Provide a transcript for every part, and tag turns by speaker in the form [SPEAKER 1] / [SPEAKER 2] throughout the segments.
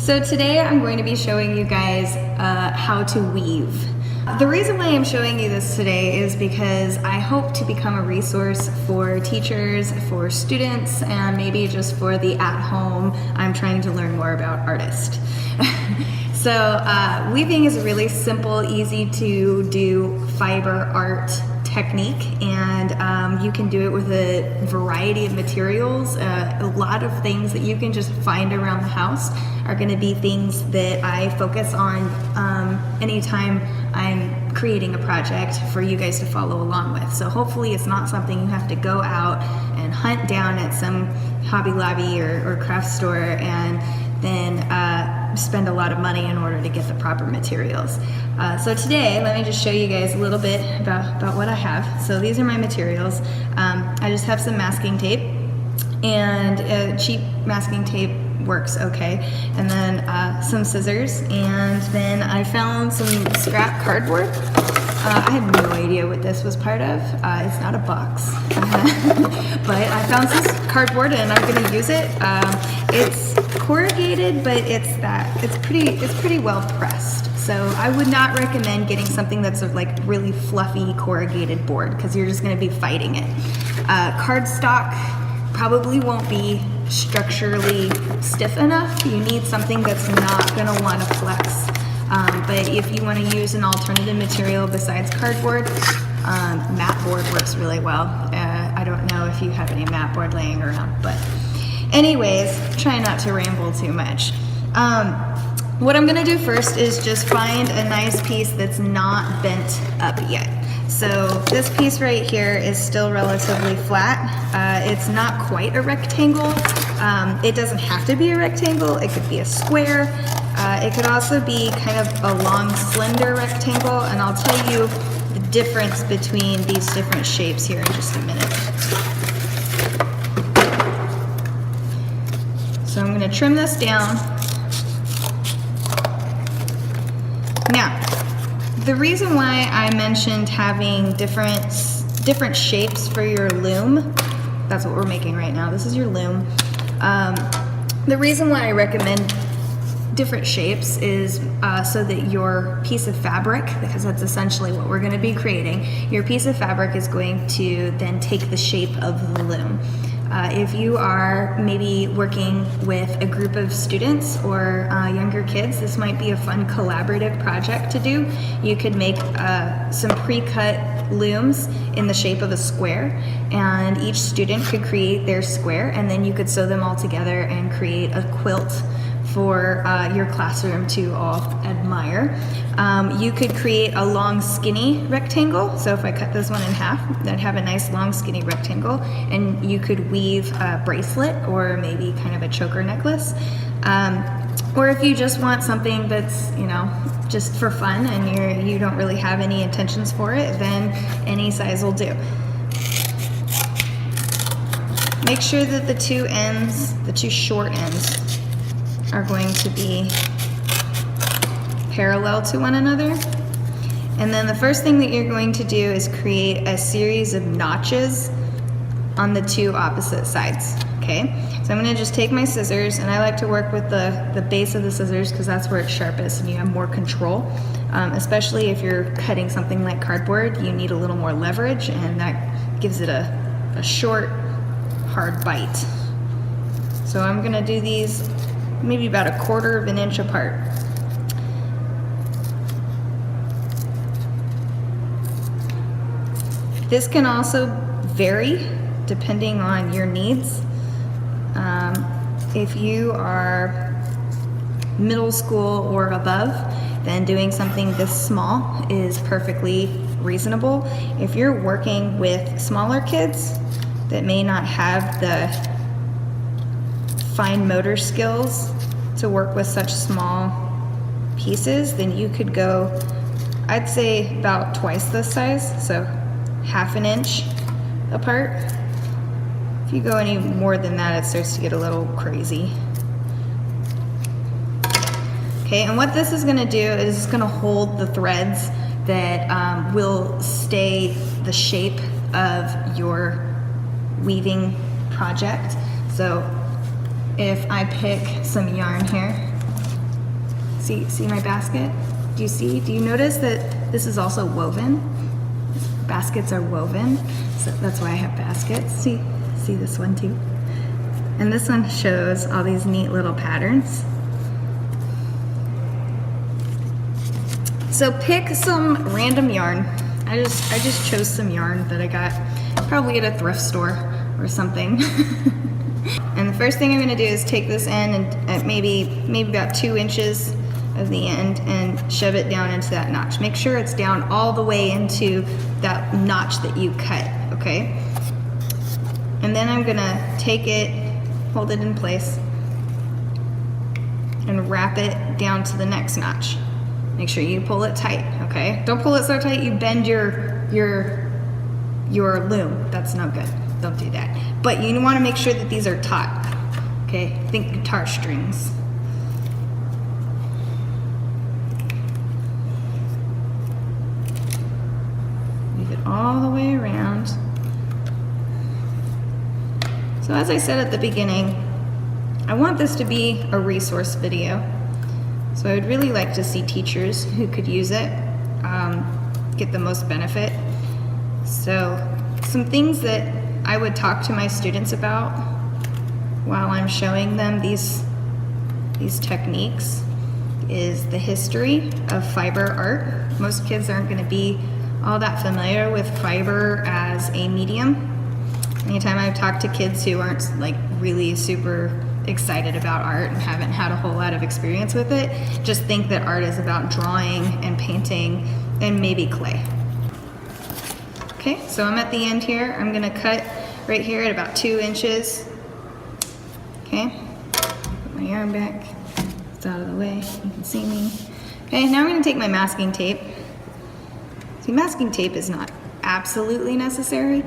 [SPEAKER 1] So today I'm going to be showing you guys how to weave. The reason why I'm showing you this today is because I hope to become a resource for teachers, for students, and maybe just for the at-home I'm trying to learn more about artist. So weaving is a really simple, easy to do fiber art technique, and you can do it with a variety of materials. A lot of things that you can just find around the house are going to be things that I focus on anytime I'm creating a project for you guys to follow along with. So hopefully it's not something you have to go out and hunt down at some Hobby Lobby or craft store and then spend a lot of money in order to get the proper materials. So today, let me just show you guys a little bit about what I have. So these are my materials. I just have some masking tape, and cheap masking tape works okay. And then some scissors, and then I found some scrap cardboard. I have no idea what this was part of. It's not a box, but I found some cardboard and I'm going to use it. It's corrugated, but it's pretty well pressed. So I would not recommend getting something that's like really fluffy corrugated board because you're just going to be fighting it. Cardstock probably won't be structurally stiff enough. You need something that's not going to want to flex. But if you want to use an alternative material besides cardboard, mat board works really well. I don't know if you have any mat board laying around, but anyways, try not to ramble too much. What I'm going to do first is just find a nice piece that's not bent up yet. So this piece right here is still relatively flat. It's not quite a rectangle. It doesn't have to be a rectangle. It could be a square. It could also be kind of a long, slender rectangle, and I'll tell you the difference between these different shapes here in just a minute. So I'm going to trim this down. Now, the reason why I mentioned having different shapes for your loom, that's what we're making right now. This is your loom. The reason why I recommend different shapes is so that your piece of fabric, because that's essentially what we're going to be creating, your piece of fabric is going to then take the shape of the loom. If you are maybe working with a group of students or younger kids, this might be a fun collaborative project to do. You could make some pre-cut looms in the shape of a square, and each student could create their square, and then you could sew them all together and create a quilt for your classroom to all admire. You could create a long skinny rectangle. So if I cut this one in half, that'd have a nice long skinny rectangle, and you could weave a bracelet or maybe kind of a choker necklace. Or if you just want something that's, you know, just for fun and you don't really have any intentions for it, then any size will do. Make sure that the two ends, the two short ends, are going to be parallel to one another. And then the first thing that you're going to do is create a series of notches on the two opposite sides, okay? So I'm gonna just take my scissors, and I like to work with the base of the scissors because that's where it's sharpest and you have more control. Especially if you're cutting something like cardboard, you need a little more leverage, and that gives it a short, hard bite. So I'm gonna do these maybe about 1/4 of an inch apart. This can also vary depending on your needs. If you are middle school or above, then doing something this small is perfectly reasonable. If you're working with smaller kids that may not have the fine motor skills to work with such small pieces, then you could go, I'd say about twice this size, so 1/2 inch apart. If you go any more than that, it starts to get a little crazy. Okay, and what this is going to do is it's going to hold the threads that will stay the shape of your weaving project. So if I pick some yarn here, See my basket? Do you notice that this is also woven? Baskets are woven, so that's why I have baskets. See this one too? And this one shows all these neat little patterns. So pick some random yarn. I just chose some yarn that I got probably at a thrift store or something. And the first thing I'm gonna do is take this end and at maybe about 2 inches of the end and shove it down into that notch. Make sure it's down all the way into that notch that you cut, okay? And then I'm gonna take it, hold it in place, and wrap it down to the next notch. Make sure you pull it tight, okay? Don't pull it so tight you bend your loom. That's no good. Don't do that. But you want to make sure that these are taut, okay? Think guitar strings. Move it all the way around. So as I said at the beginning, I want this to be a resource video. So I would really like to see teachers who could use it get the most benefit. So some things that I would talk to my students about while I'm showing them these techniques is the history of fiber art. Most kids aren't going to be all that familiar with fiber as a medium. Anytime I've talked to kids who aren't like really super excited about art and haven't had a whole lot of experience with it, just think that art is about drawing and painting and maybe clay. Okay, so I'm at the end here. I'm gonna cut right here at about 2 inches. Okay, put my yarn back. It's out of the way, you can see me. Okay, now I'm gonna take my masking tape. See, masking tape is not absolutely necessary,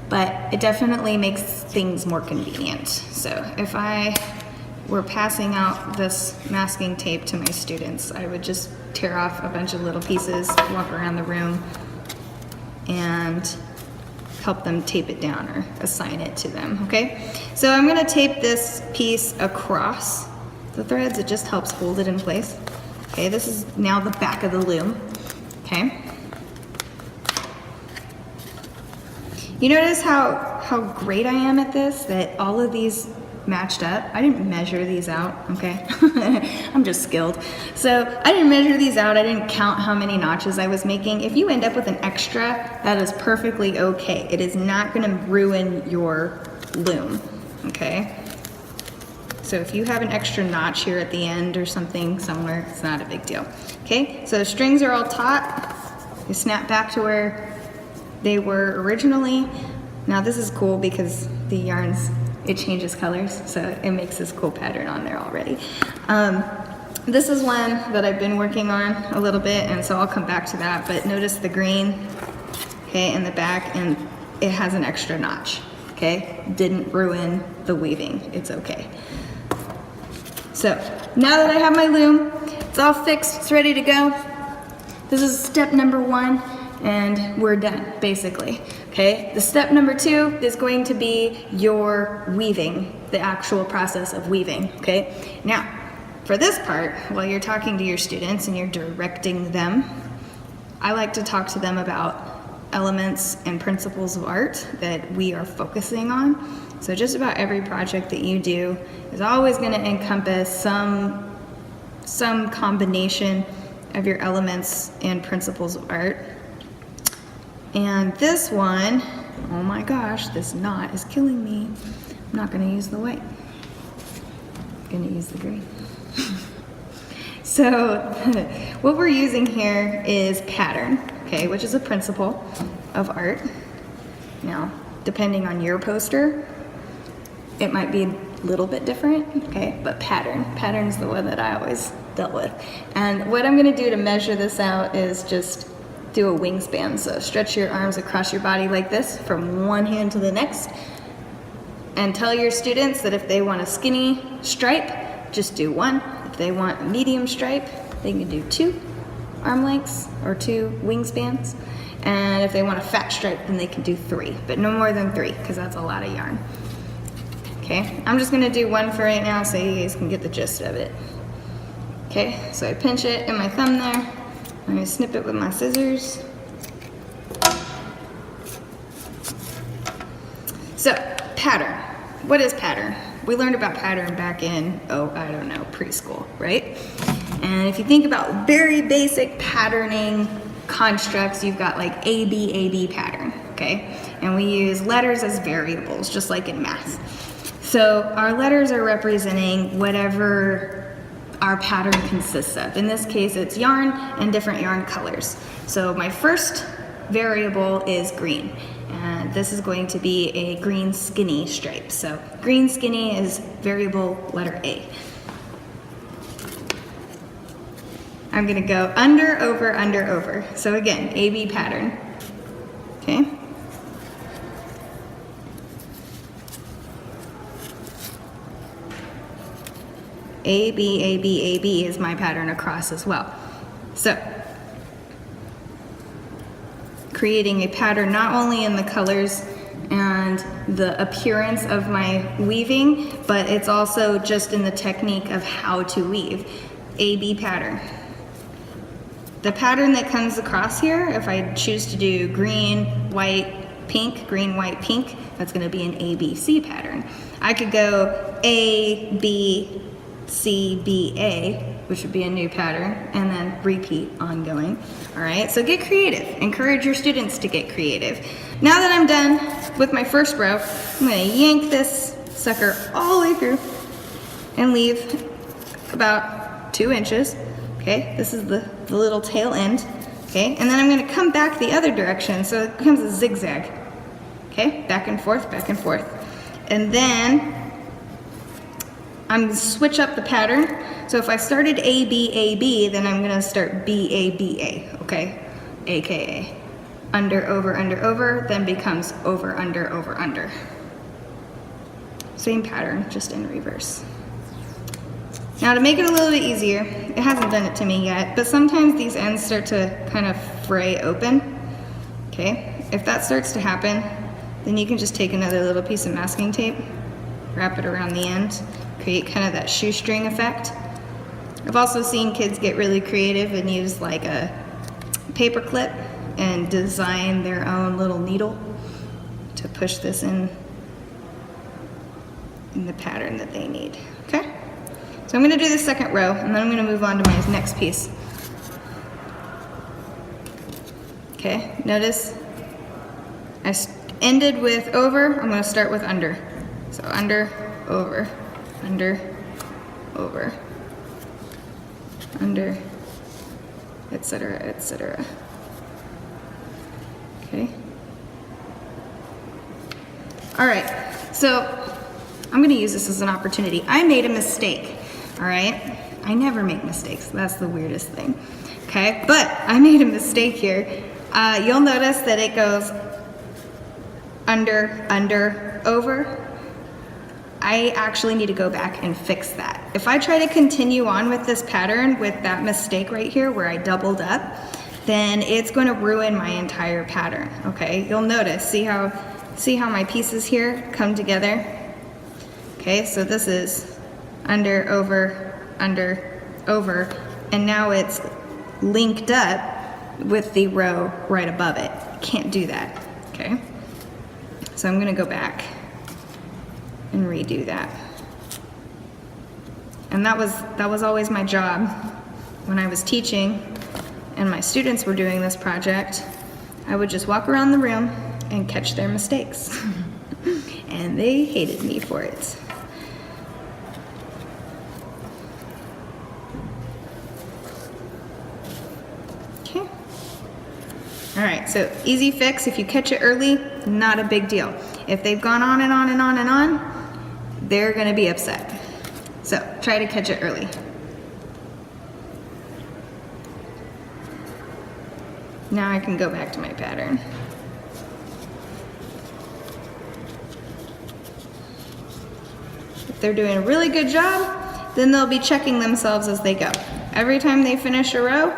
[SPEAKER 1] but it definitely makes things more convenient. So if I were passing out this masking tape to my students, I would just tear off a bunch of little pieces, walk around the room, and help them tape it down or assign it to them, okay? So I'm gonna tape this piece across the threads. It just helps hold it in place. Okay, this is now the back of the loom, okay? You notice how great I am at this, that all of these matched up. I didn't measure these out, okay? I'm just skilled. So I didn't measure these out. I didn't count how many notches I was making. If you end up with an extra, that is perfectly okay. It is not gonna ruin your loom, okay? So if you have an extra notch here at the end or something somewhere, it's not a big deal. Okay, so the strings are all taut. They snap back to where they were originally. Now this is cool because the yarns, it changes colors, so it makes this cool pattern on there already. This is one that I've been working on a little bit, and so I'll come back to that, but notice the green, okay, in the back, and it has an extra notch, okay? Didn't ruin the weaving, it's okay. So now that I have my loom, it's all fixed, it's ready to go. This is step number 1, and we're done, basically. Okay, the step number 2 is going to be your weaving, the actual process of weaving, okay? Now, for this part, while you're talking to your students and you're directing them, I like to talk to them about elements and principles of art that we are focusing on. So just about every project that you do is always going to encompass some combination of your elements and principles of art. And this one, oh my gosh, this knot is killing me. I'm not gonna use the white. I'm gonna use the green. So what we're using here is pattern, okay, which is a principle of art. Now, depending on your poster, it might be a little bit different, okay, but pattern is the one that I always dealt with. And what I'm gonna do to measure this out is just do a wingspan. So stretch your arms across your body like this from one hand to the next, and tell your students that if they want a skinny stripe, just do 1. If they want a medium stripe, they can do 2 arm lengths or 2 wingspans. And if they want a fat stripe, then they can do 3, but no more than 3 because that's a lot of yarn. Okay, I'm just gonna do 1 for right now so you guys can get the gist of it. Okay, so I pinch it in my thumb there, and I snip it with my scissors. So, pattern. What is pattern? We learned about pattern back in, I don't know, preschool, right? And if you think about very basic patterning constructs, you've got like A-B pattern, okay? And we use letters as variables, just like in math. So our letters are representing whatever our pattern consists of. In this case, it's yarn and different yarn colors. So my first variable is green. And this is going to be a green skinny stripe. So green skinny is variable letter A. I'm gonna go under, over, under, over. So again, A-B pattern, okay? A-B, A-B, A-B is my pattern across as well. So, creating a pattern not only in the colors and the appearance of my weaving, but it's also just in the technique of how to weave. A-B pattern. The pattern that comes across here, if I choose to do green, white, pink, green, white, pink, that's gonna be an ABC pattern. I could go A, B, C, B, A, which would be a new pattern, and then repeat ongoing. All right, so get creative. Encourage your students to get creative. Now that I'm done with my first row, I'm gonna yank this sucker all the way through and leave about 2 inches. Okay, this is the little tail end. Okay, and then I'm gonna come back the other direction, so it becomes a zigzag. Okay, back and forth, back and forth. And then I'm gonna switch up the pattern. So if I started A, B, A, B, then I'm gonna start B, A, B, A, okay? AKA under, over, then becomes over, under. Same pattern, just in reverse. Now to make it a little bit easier, it hasn't done it to me yet, but sometimes these ends start to kind of fray open, okay? If that starts to happen, then you can just take another little piece of masking tape, wrap it around the end, create kind of that shoestring effect. I've also seen kids get really creative and use like a paper clip and design their own little needle to push this in the pattern that they need, okay? So I'm gonna do the second row and then I'm gonna move on to my next piece. Okay, notice I ended with over, I'm gonna start with under. So under, over, under, etc., etc. Okay. All right, so I'm gonna use this as an opportunity. I made a mistake, all right? I never make mistakes, that's the weirdest thing, okay? But I made a mistake here. You'll notice that it goes under, over. I actually need to go back and fix that. If I try to continue on with this pattern with that mistake right here where I doubled up, then it's going to ruin my entire pattern, okay? You'll notice, see how my pieces here come together? Okay, so this is under, over, and now it's linked up with the row right above it. Can't do that, okay? So I'm gonna go back and redo that. And that was always my job when I was teaching and my students were doing this project. I would just walk around the room and catch their mistakes. And they hated me for it. Okay. All right, so easy fix. If you catch it early, not a big deal. If they've gone on and on and on and on, they're gonna be upset. So try to catch it early. Now I can go back to my pattern. If they're doing a really good job, then they'll be checking themselves as they go. Every time they finish a row,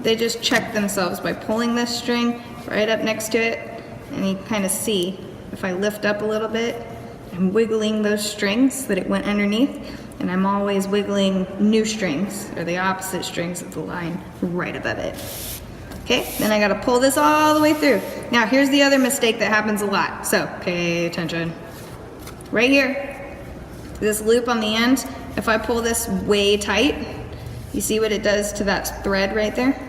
[SPEAKER 1] they just check themselves by pulling this string right up next to it, and you kind of see if I lift up a little bit, I'm wiggling those strings so that it went underneath. And I'm always wiggling new strings, or the opposite strings of the line, right above it. Okay, then I gotta pull this all the way through. Now here's the other mistake that happens a lot, so pay attention. Right here, this loop on the end, if I pull this way tight, you see what it does to that thread right there?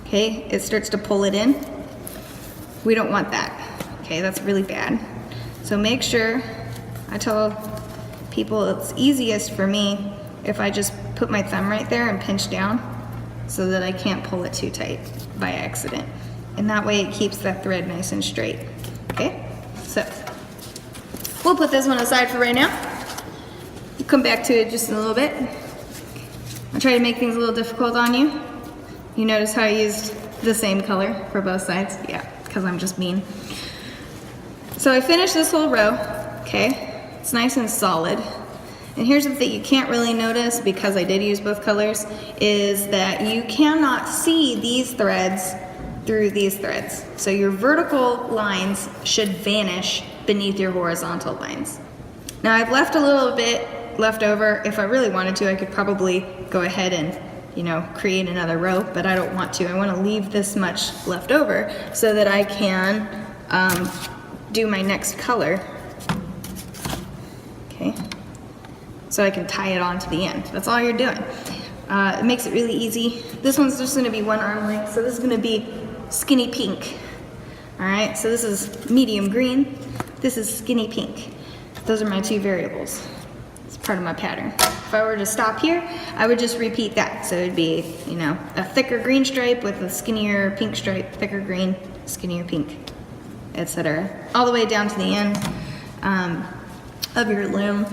[SPEAKER 1] Okay, it starts to pull it in. We don't want that, okay, that's really bad. So make sure, I tell people it's easiest for me if I just put my thumb right there and pinch down so that I can't pull it too tight by accident. And that way it keeps that thread nice and straight, okay? So, we'll put this one aside for right now. We'll come back to it just in a little bit. I'll try to make things a little difficult on you. You notice how I used the same color for both sides? Yeah, because I'm just mean. So I finished this whole row, okay? It's nice and solid. And here's the thing you can't really notice, because I did use both colors, is that you cannot see these threads through these threads. So your vertical lines should vanish beneath your horizontal lines. Now I've left a little bit left over. If I really wanted to, I could probably go ahead and, you know, create another row, but I don't want to. I want to leave this much left over so that I can do my next color. Okay, so I can tie it on to the end. That's all you're doing. It makes it really easy. This one's just gonna be one arm length, so this is gonna be skinny pink. All right, so this is medium green, this is skinny pink. Those are my two variables. It's part of my pattern. If I were to stop here, I would just repeat that. So it'd be, you know, a thicker green stripe with a skinnier pink stripe, thicker green, skinnier pink, etc. All the way down to the end of your loom.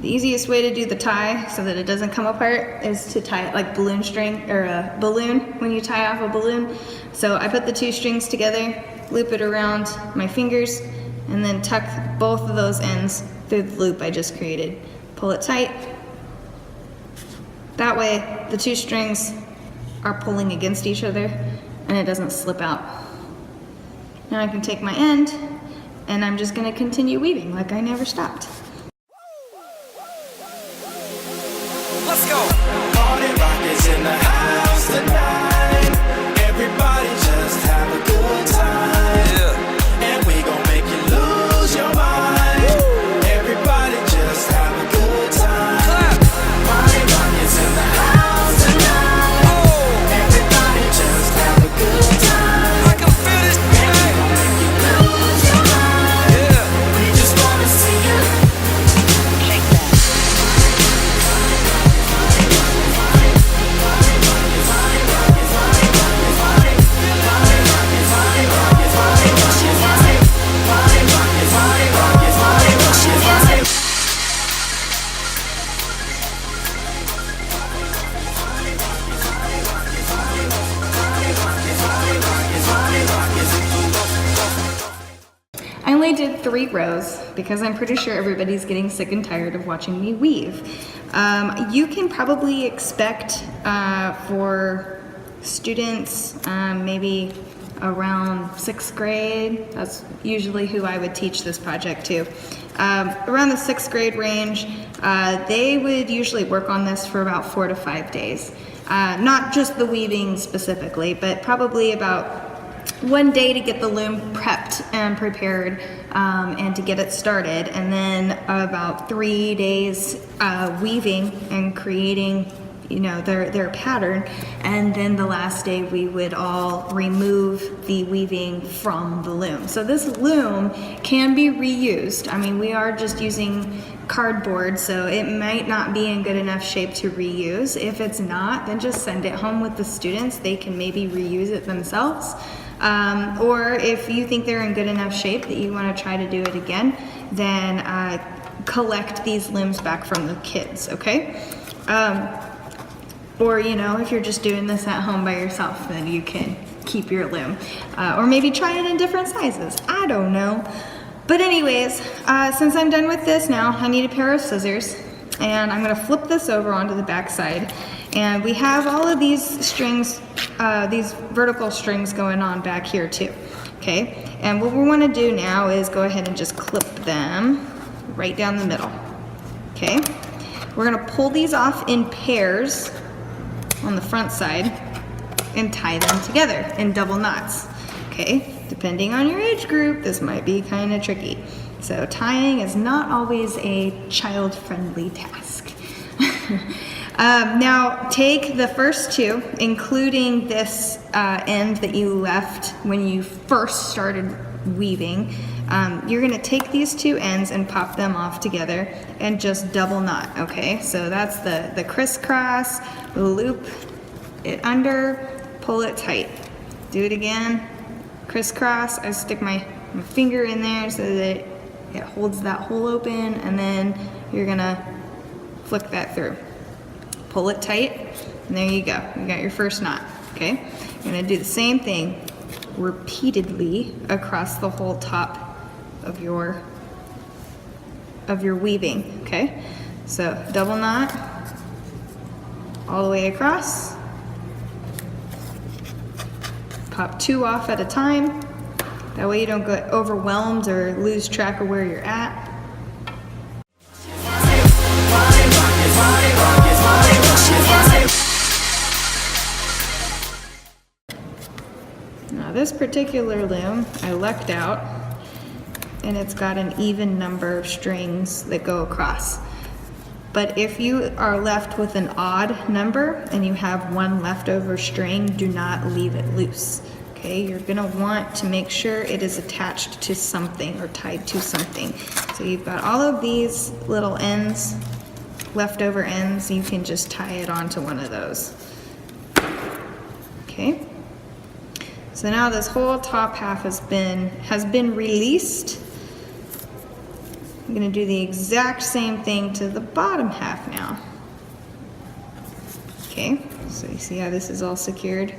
[SPEAKER 1] The easiest way to do the tie so that it doesn't come apart is to tie it like balloon string, or a balloon when you tie off a balloon. So I put the two strings together, loop it around my fingers, and then tuck both of those ends through the loop I just created. Pull it tight. That way the two strings are pulling against each other and it doesn't slip out. Now I can take my end and I'm just gonna continue weaving like I never stopped.
[SPEAKER 2] Let's go! Party rock is in the house tonight. Everybody just have a good time. Yeah. And we gon' make you lose your mind. Woo. Everybody just have a good time. Clap. Party rock is in the house tonight. Oh. Everybody just have a good time. I can feel this thing. And we gon' make you lose your mind. Yeah. We just wanna see you shake that.
[SPEAKER 1] I only did 3 rows because I'm pretty sure everybody's getting sick and tired of watching me weave. You can probably expect for students maybe around 6th grade, that's usually who I would teach this project to. Around the 6th grade range, they would usually work on this for about 4 to 5 days. Not just the weaving specifically, but probably about 1 day to get the loom prepped and prepared and to get it started, and then about 3 days weaving and creating, you know, their pattern, and then the last day we would all remove the weaving from the loom. So this loom can be reused. I mean, we are just using cardboard, so it might not be in good enough shape to reuse. If it's not, then just send it home with the students. They can maybe reuse it themselves. Or if you think they're in good enough shape that you want to try to do it again, then collect these limbs back from the kids, okay? Or, you know, if you're just doing this at home by yourself, then you can keep your limb. Or maybe try it in different sizes. I don't know. But anyways, since I'm done with this now, I need a pair of scissors. And I'm going to flip this over onto the back side. And we have all of these strings, these vertical strings going on back here too, okay? And what we want to do now is go ahead and just clip them. And then right down the middle. Okay, we're gonna pull these off in pairs on the front side and tie them together in double knots. Okay, depending on your age group, this might be kind of tricky. So tying is not always a child-friendly task. Now take the first two, including this end that you left when you first started weaving. You're gonna take these two ends and pop them off together and just double knot, okay? So that's the crisscross, loop it under, pull it tight. Do it again, crisscross. I stick my finger in there so that it holds that hole open, and then you're gonna flick that through. Pull it tight, and there you go. You got your first knot, okay? You're gonna do the same thing repeatedly across the whole top of your weaving, okay? So double knot all the way across. Pop two off at a time. That way you don't get overwhelmed or lose track of where you're at. Now this particular loom I lucked out, and it's got an even number of strings that go across. But if you are left with an odd number and you have one leftover string, do not leave it loose. Okay, you're gonna want to make sure it is attached to something or tied to something. So you've got all of these little ends, leftover ends, you can just tie it onto one of those. Okay, so now this whole top half has been released. I'm gonna do the exact same thing to the bottom half now. Okay, so you see how this is all secured?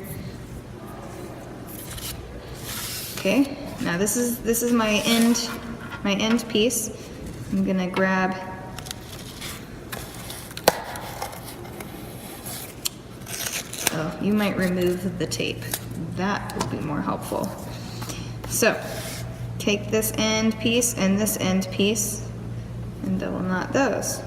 [SPEAKER 1] Okay, now this is my end piece. I'm gonna grab you might remove the tape. That would be more helpful. So take this end piece and this end piece and double knot those.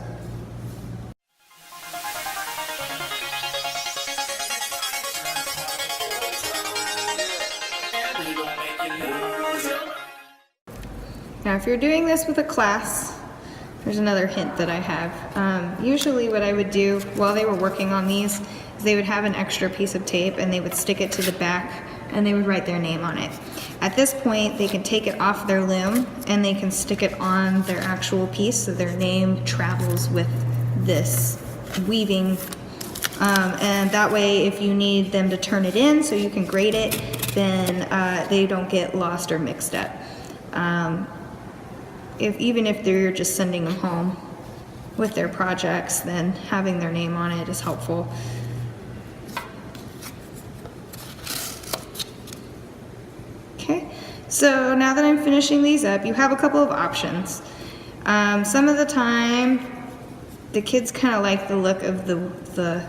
[SPEAKER 1] Now if you're doing this with a class, there's another hint that I have. Usually what I would do while they were working on these is they would have an extra piece of tape and they would stick it to the back and they would write their name on it. At this point, they can take it off their loom and they can stick it on their actual piece so their name travels with this weaving. And that way, if you need them to turn it in so you can grade it, then they don't get lost or mixed up. Even if they're just sending them home with their projects, then having their name on it is helpful. Okay, so now that I'm finishing these up, you have a couple of options. Some of the time, the kids kind of like the look of the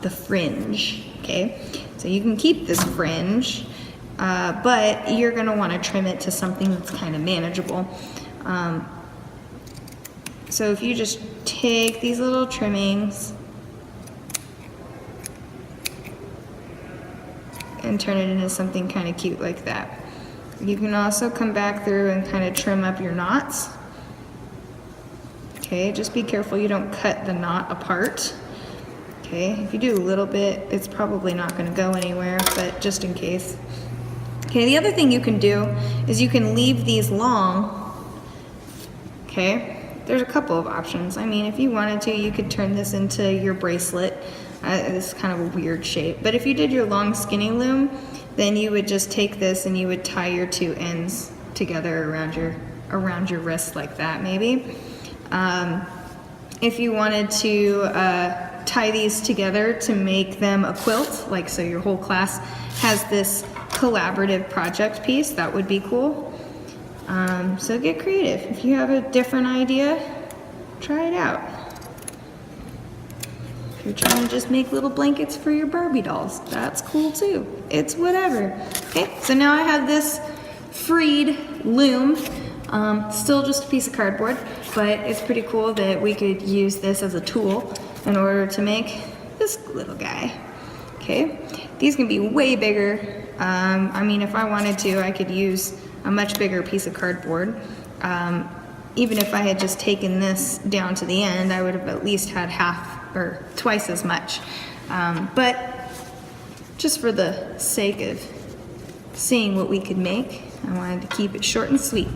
[SPEAKER 1] fringe, okay? So you can keep this fringe, but you're gonna wanna trim it to something that's kind of manageable. So if you just take these little trimmings and turn it into something kind of cute like that. You can also come back through and kind of trim up your knots. Okay, just be careful you don't cut the knot apart. Okay, if you do a little bit, it's probably not going to go anywhere, but just in case. Okay, the other thing you can do is you can leave these long. Okay, there's a couple of options. I mean, if you wanted to, you could turn this into your bracelet. It's kind of a weird shape, but if you did your long skinny loom, then you would just take this and you would tie your two ends together around your wrist like that, maybe. If you wanted to tie these together to make them a quilt, like so your whole class has this collaborative project piece, that would be cool. So get creative. If you have a different idea, try it out. If you're trying to just make little blankets for your Barbie dolls, that's cool too. It's whatever. Okay, so now I have this freed loom. Still just a piece of cardboard, but it's pretty cool that we could use this as a tool in order to make this little guy. Okay, these can be way bigger. I mean, if I wanted to, I could use a much bigger piece of cardboard. Even if I had just taken this down to the end, I would have at least had half or twice as much. But just for the sake of seeing what we could make, I wanted to keep it short and sweet.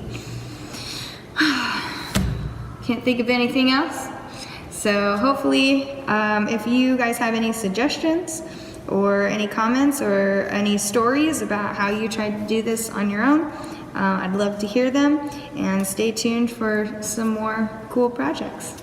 [SPEAKER 1] Can't think of anything else. So hopefully, if you guys have any suggestions or any comments or any stories about how you tried to do this on your own, I'd love to hear them, and stay tuned for some more cool projects.